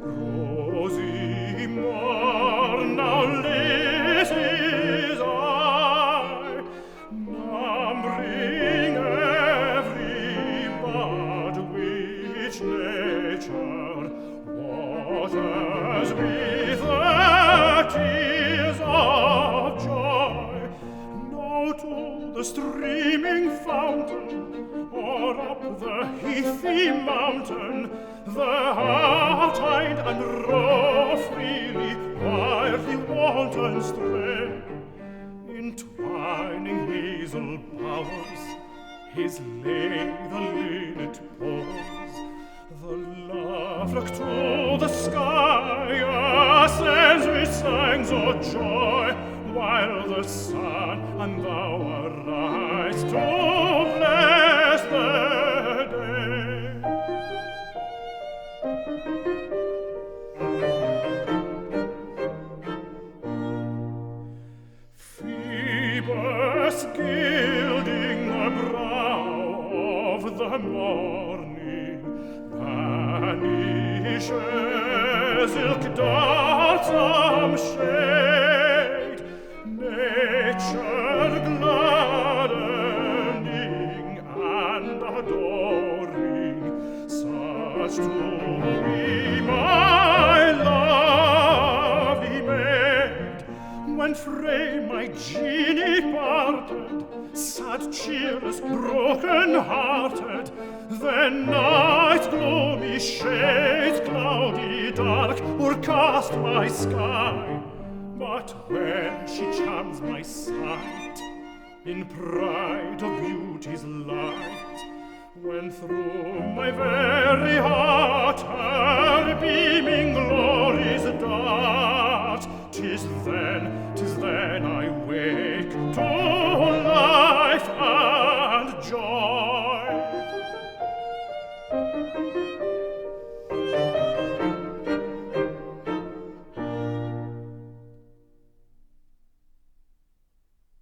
Rosy morn, now Lizzie's eye, numbering every bud which nature waters with the tears of joy. Now to the streaming fountain, or up the heathy mountain, the hart-eyed and roe freely, wildly wanton stray, entwining hazel bowers, his lay the linnet pours. The lovelock to the sky ascends with songs of joy, while the sun and thou arise to bless the day. Phoebus gilding the brow of the morning banishes ilk darksome shade, nature gladdening and adoring, such to be my lovely maid. When frae my genie parted, sad, cheerless, broken-hearted, then night gloomy shades, cloudy dark, o'ercast my sky. But when she charms my sight, in pride of beauty's light, when through my very heart